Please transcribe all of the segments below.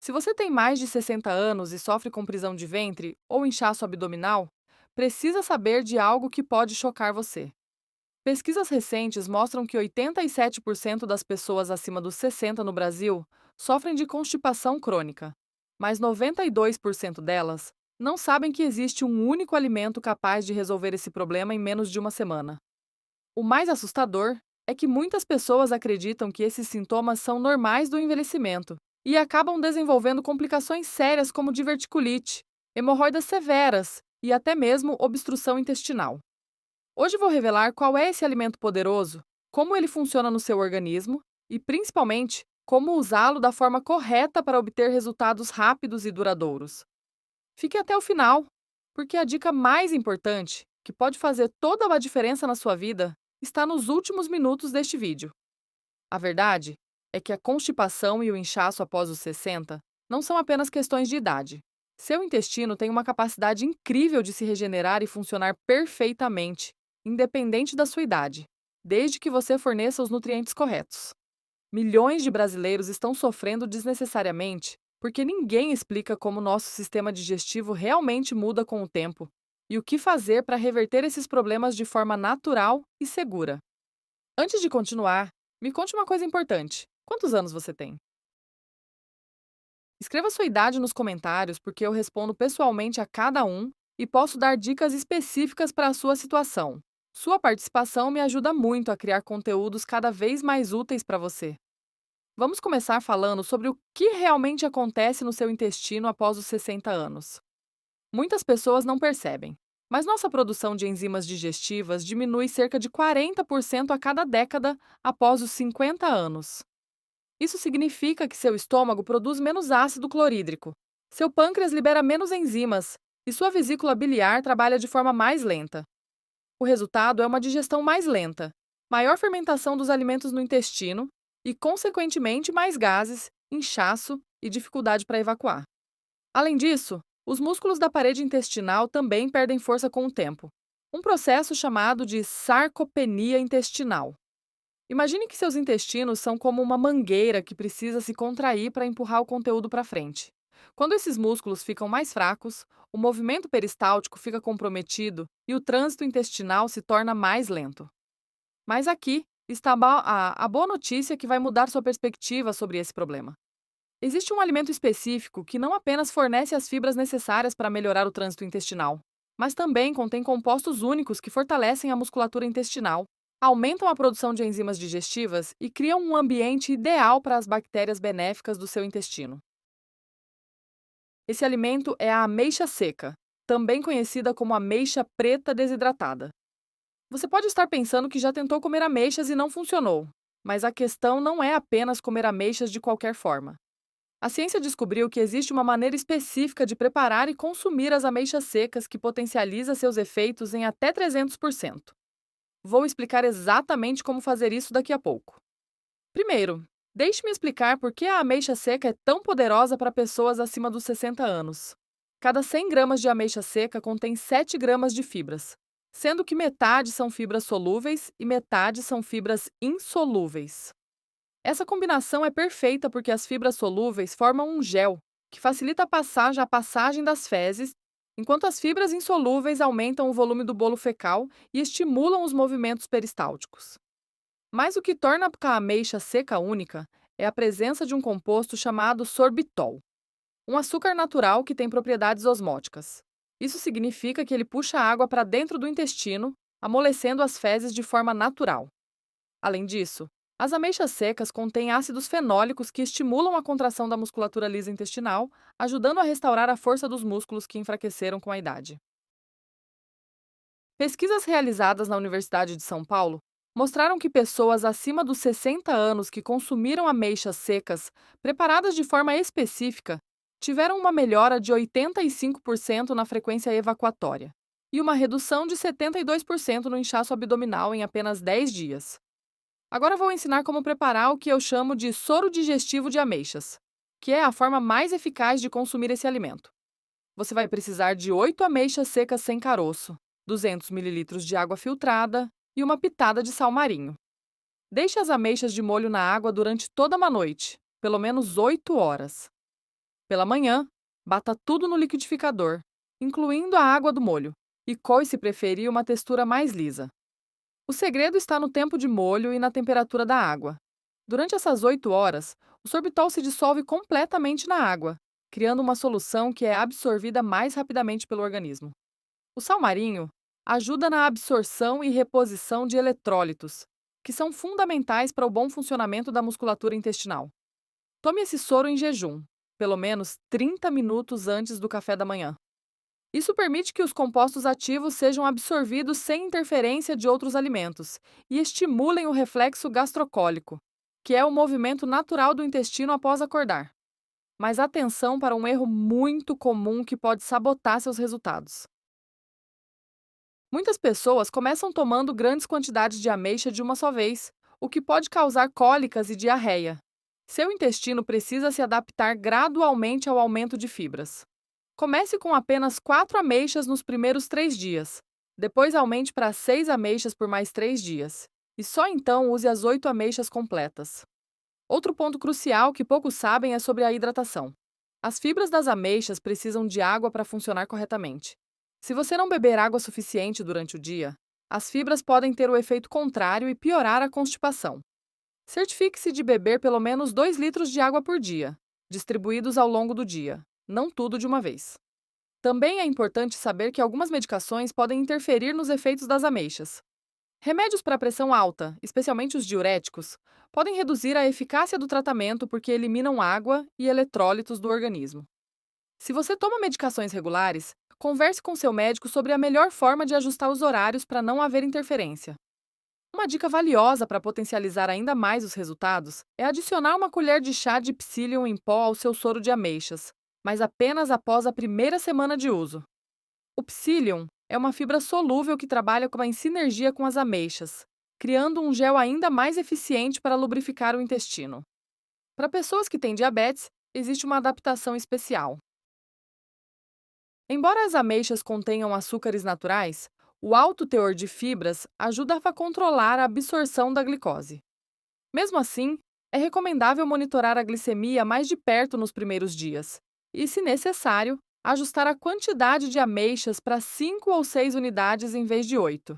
Se você tem mais de 60 anos e sofre com prisão de ventre ou inchaço abdominal, precisa saber de algo que pode chocar você. Pesquisas recentes mostram que 87% das pessoas acima dos 60 no Brasil sofrem de constipação crônica, mas 92% delas não sabem que existe um único alimento capaz de resolver esse problema em menos de uma semana. O mais assustador é que muitas pessoas acreditam que esses sintomas são normais do envelhecimento e acabam desenvolvendo complicações sérias como diverticulite, hemorroidas severas e até mesmo obstrução intestinal. Hoje vou revelar qual é esse alimento poderoso, como ele funciona no seu organismo e, principalmente, como usá-lo da forma correta para obter resultados rápidos e duradouros. Fique até o final, porque a dica mais importante, que pode fazer toda a diferença na sua vida, está nos últimos minutos deste vídeo. A verdade é que a constipação e o inchaço após os 60 não são apenas questões de idade. Seu intestino tem uma capacidade incrível de se regenerar e funcionar perfeitamente, independente da sua idade, desde que você forneça os nutrientes corretos. Milhões de brasileiros estão sofrendo desnecessariamente porque ninguém explica como nosso sistema digestivo realmente muda com o tempo e o que fazer para reverter esses problemas de forma natural e segura. Antes de continuar, me conte uma coisa importante. Quantos anos você tem? Escreva sua idade nos comentários porque eu respondo pessoalmente a cada um e posso dar dicas específicas para a sua situação. Sua participação me ajuda muito a criar conteúdos cada vez mais úteis para você. Vamos começar falando sobre o que realmente acontece no seu intestino após os 60 anos. Muitas pessoas não percebem, mas nossa produção de enzimas digestivas diminui cerca de 40% a cada década após os 50 anos. Isso significa que seu estômago produz menos ácido clorídrico, seu pâncreas libera menos enzimas e sua vesícula biliar trabalha de forma mais lenta. O resultado é uma digestão mais lenta, maior fermentação dos alimentos no intestino e, consequentemente, mais gases, inchaço e dificuldade para evacuar. Além disso, os músculos da parede intestinal também perdem força com o tempo, um processo chamado de sarcopenia intestinal. Imagine que seus intestinos são como uma mangueira que precisa se contrair para empurrar o conteúdo para frente. Quando esses músculos ficam mais fracos, o movimento peristáltico fica comprometido e o trânsito intestinal se torna mais lento. Mas aqui está a boa notícia que vai mudar sua perspectiva sobre esse problema. Existe um alimento específico que não apenas fornece as fibras necessárias para melhorar o trânsito intestinal, mas também contém compostos únicos que fortalecem a musculatura intestinal, aumentam a produção de enzimas digestivas e criam um ambiente ideal para as bactérias benéficas do seu intestino. Esse alimento é a ameixa seca, também conhecida como ameixa preta desidratada. Você pode estar pensando que já tentou comer ameixas e não funcionou, mas a questão não é apenas comer ameixas de qualquer forma. A ciência descobriu que existe uma maneira específica de preparar e consumir as ameixas secas que potencializa seus efeitos em até 300%. Vou explicar exatamente como fazer isso daqui a pouco. Primeiro, deixe-me explicar por que a ameixa seca é tão poderosa para pessoas acima dos 60 anos. Cada 100 gramas de ameixa seca contém 7 gramas de fibras, sendo que metade são fibras solúveis e metade são fibras insolúveis. Essa combinação é perfeita porque as fibras solúveis formam um gel, que facilita a passagem das fezes, enquanto as fibras insolúveis aumentam o volume do bolo fecal e estimulam os movimentos peristálticos. Mas o que torna a ameixa seca única é a presença de um composto chamado sorbitol, um açúcar natural que tem propriedades osmóticas. Isso significa que ele puxa a água para dentro do intestino, amolecendo as fezes de forma natural. Além disso, as ameixas secas contêm ácidos fenólicos que estimulam a contração da musculatura lisa intestinal, ajudando a restaurar a força dos músculos que enfraqueceram com a idade. Pesquisas realizadas na Universidade de São Paulo mostraram que pessoas acima dos 60 anos que consumiram ameixas secas preparadas de forma específica tiveram uma melhora de 85% na frequência evacuatória e uma redução de 72% no inchaço abdominal em apenas 10 dias. Agora vou ensinar como preparar o que eu chamo de soro digestivo de ameixas, que é a forma mais eficaz de consumir esse alimento. Você vai precisar de 8 ameixas secas sem caroço, 200 ml de água filtrada e uma pitada de sal marinho. Deixe as ameixas de molho na água durante toda uma noite, pelo menos 8 horas. Pela manhã, bata tudo no liquidificador, incluindo a água do molho, e coe se preferir uma textura mais lisa. O segredo está no tempo de molho e na temperatura da água. Durante essas 8 horas, o sorbitol se dissolve completamente na água, criando uma solução que é absorvida mais rapidamente pelo organismo. O sal marinho ajuda na absorção e reposição de eletrólitos, que são fundamentais para o bom funcionamento da musculatura intestinal. Tome esse soro em jejum, pelo menos 30 minutos antes do café da manhã. Isso permite que os compostos ativos sejam absorvidos sem interferência de outros alimentos e estimulem o reflexo gastrocólico, que é o movimento natural do intestino após acordar. Mas atenção para um erro muito comum que pode sabotar seus resultados. Muitas pessoas começam tomando grandes quantidades de ameixa de uma só vez, o que pode causar cólicas e diarreia. Seu intestino precisa se adaptar gradualmente ao aumento de fibras. Comece com apenas 4 ameixas nos primeiros 3 dias. Depois aumente para 6 ameixas por mais 3 dias. E só então use as 8 ameixas completas. Outro ponto crucial que poucos sabem é sobre a hidratação. As fibras das ameixas precisam de água para funcionar corretamente. Se você não beber água suficiente durante o dia, as fibras podem ter o efeito contrário e piorar a constipação. Certifique-se de beber pelo menos 2 litros de água por dia, distribuídos ao longo do dia, não tudo de uma vez. Também é importante saber que algumas medicações podem interferir nos efeitos das ameixas. Remédios para pressão alta, especialmente os diuréticos, podem reduzir a eficácia do tratamento porque eliminam água e eletrólitos do organismo. Se você toma medicações regulares, converse com seu médico sobre a melhor forma de ajustar os horários para não haver interferência. Uma dica valiosa para potencializar ainda mais os resultados é adicionar uma colher de chá de psyllium em pó ao seu soro de ameixas, mas apenas após a primeira semana de uso. O psyllium é uma fibra solúvel que trabalha em sinergia com as ameixas, criando um gel ainda mais eficiente para lubrificar o intestino. Para pessoas que têm diabetes, existe uma adaptação especial. Embora as ameixas contenham açúcares naturais, o alto teor de fibras ajuda a controlar a absorção da glicose. Mesmo assim, é recomendável monitorar a glicemia mais de perto nos primeiros dias e, se necessário, ajustar a quantidade de ameixas para 5 ou 6 unidades em vez de 8.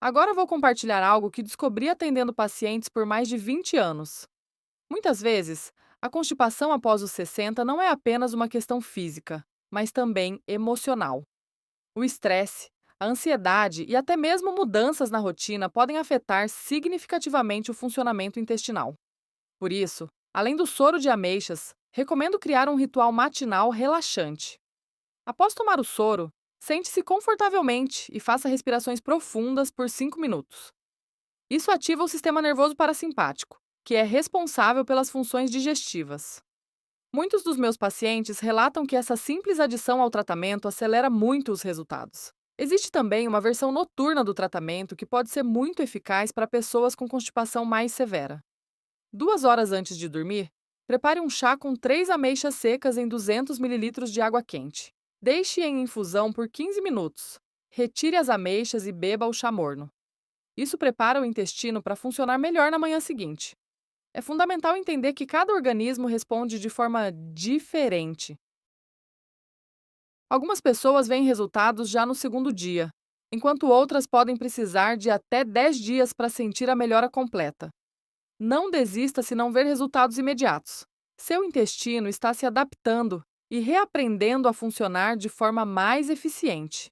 Agora vou compartilhar algo que descobri atendendo pacientes por mais de 20 anos. Muitas vezes, a constipação após os 60 não é apenas uma questão física, mas também emocional. O estresse, a ansiedade e até mesmo mudanças na rotina podem afetar significativamente o funcionamento intestinal. Por isso, além do soro de ameixas, recomendo criar um ritual matinal relaxante. Após tomar o soro, sente-se confortavelmente e faça respirações profundas por 5 minutos. Isso ativa o sistema nervoso parasimpático, que é responsável pelas funções digestivas. Muitos dos meus pacientes relatam que essa simples adição ao tratamento acelera muito os resultados. Existe também uma versão noturna do tratamento que pode ser muito eficaz para pessoas com constipação mais severa. 2 horas antes de dormir, prepare um chá com 3 ameixas secas em 200 ml de água quente. Deixe em infusão por 15 minutos. Retire as ameixas e beba o chá morno. Isso prepara o intestino para funcionar melhor na manhã seguinte. É fundamental entender que cada organismo responde de forma diferente. Algumas pessoas veem resultados já no segundo dia, enquanto outras podem precisar de até 10 dias para sentir a melhora completa. Não desista se não ver resultados imediatos. Seu intestino está se adaptando e reaprendendo a funcionar de forma mais eficiente.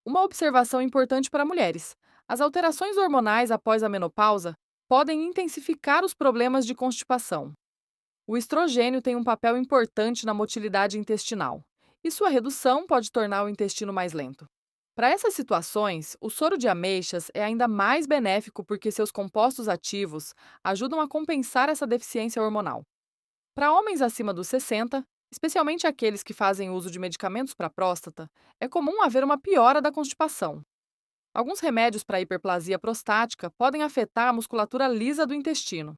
Uma observação importante para mulheres: as alterações hormonais após a menopausa podem intensificar os problemas de constipação. O estrogênio tem um papel importante na motilidade intestinal, e sua redução pode tornar o intestino mais lento. Para essas situações, o soro de ameixas é ainda mais benéfico porque seus compostos ativos ajudam a compensar essa deficiência hormonal. Para homens acima dos 60, especialmente aqueles que fazem uso de medicamentos para a próstata, é comum haver uma piora da constipação. Alguns remédios para a hiperplasia prostática podem afetar a musculatura lisa do intestino.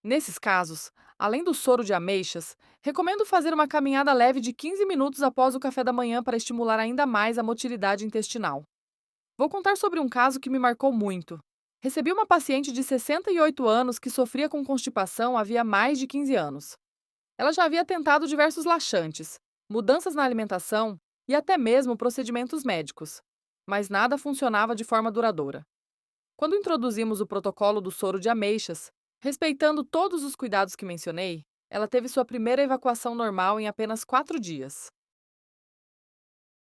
Nesses casos, além do soro de ameixas, recomendo fazer uma caminhada leve de 15 minutos após o café da manhã para estimular ainda mais a motilidade intestinal. Vou contar sobre um caso que me marcou muito. Recebi uma paciente de 68 anos que sofria com constipação havia mais de 15 anos. Ela já havia tentado diversos laxantes, mudanças na alimentação e até mesmo procedimentos médicos, mas nada funcionava de forma duradoura. Quando introduzimos o protocolo do soro de ameixas, respeitando todos os cuidados que mencionei, ela teve sua primeira evacuação normal em apenas 4 dias.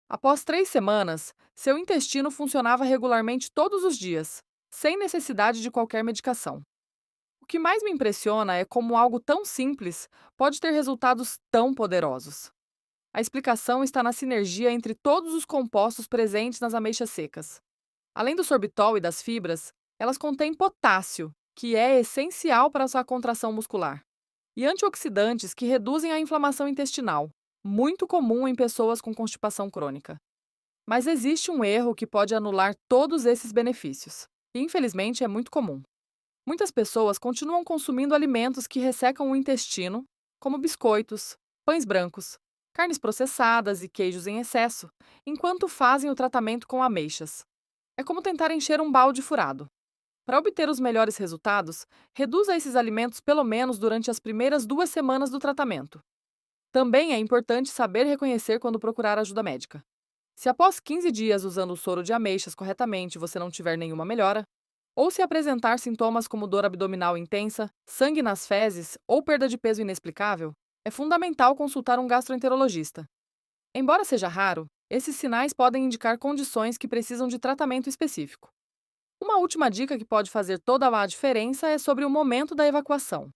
Após 3 semanas, seu intestino funcionava regularmente todos os dias, sem necessidade de qualquer medicação. O que mais me impressiona é como algo tão simples pode ter resultados tão poderosos. A explicação está na sinergia entre todos os compostos presentes nas ameixas secas. Além do sorbitol e das fibras, elas contêm potássio, que é essencial para a sua contração muscular, e antioxidantes que reduzem a inflamação intestinal, muito comum em pessoas com constipação crônica. Mas existe um erro que pode anular todos esses benefícios, e infelizmente é muito comum. Muitas pessoas continuam consumindo alimentos que ressecam o intestino, como biscoitos, pães brancos, carnes processadas e queijos em excesso, enquanto fazem o tratamento com ameixas. É como tentar encher um balde furado. Para obter os melhores resultados, reduza esses alimentos pelo menos durante as primeiras 2 semanas do tratamento. Também é importante saber reconhecer quando procurar ajuda médica. Se após 15 dias usando o soro de ameixas corretamente você não tiver nenhuma melhora, ou se apresentar sintomas como dor abdominal intensa, sangue nas fezes ou perda de peso inexplicável, é fundamental consultar um gastroenterologista. Embora seja raro, esses sinais podem indicar condições que precisam de tratamento específico. Uma última dica que pode fazer toda a diferença é sobre o momento da evacuação.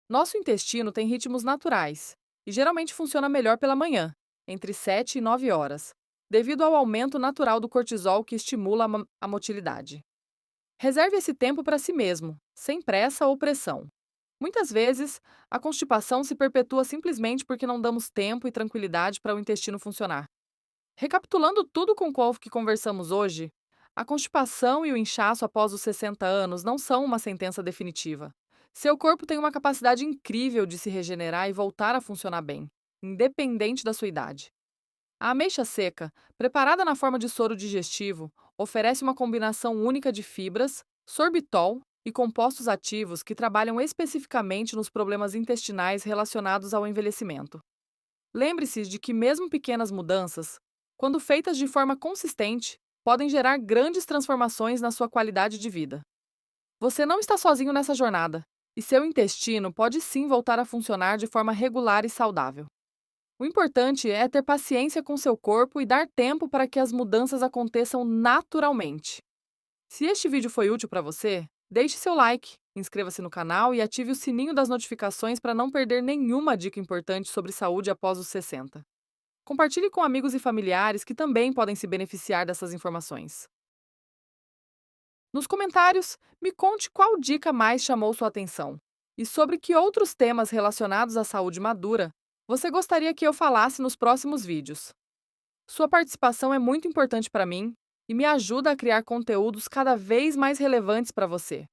Nosso intestino tem ritmos naturais e geralmente funciona melhor pela manhã, entre 7 e 9 horas, devido ao aumento natural do cortisol que estimula a motilidade. Reserve esse tempo para si mesmo, sem pressa ou pressão. Muitas vezes, a constipação se perpetua simplesmente porque não damos tempo e tranquilidade para o intestino funcionar. Recapitulando tudo com o que conversamos hoje, a constipação e o inchaço após os 60 anos não são uma sentença definitiva. Seu corpo tem uma capacidade incrível de se regenerar e voltar a funcionar bem, independente da sua idade. A ameixa seca, preparada na forma de soro digestivo, oferece uma combinação única de fibras, sorbitol e compostos ativos que trabalham especificamente nos problemas intestinais relacionados ao envelhecimento. Lembre-se de que, mesmo pequenas mudanças, quando feitas de forma consistente, podem gerar grandes transformações na sua qualidade de vida. Você não está sozinho nessa jornada, e seu intestino pode sim voltar a funcionar de forma regular e saudável. O importante é ter paciência com seu corpo e dar tempo para que as mudanças aconteçam naturalmente. Se este vídeo foi útil para você, deixe seu like, inscreva-se no canal e ative o sininho das notificações para não perder nenhuma dica importante sobre saúde após os 60. Compartilhe com amigos e familiares que também podem se beneficiar dessas informações. Nos comentários, me conte qual dica mais chamou sua atenção e sobre que outros temas relacionados à saúde madura você gostaria que eu falasse nos próximos vídeos. Sua participação é muito importante para mim e me ajuda a criar conteúdos cada vez mais relevantes para você.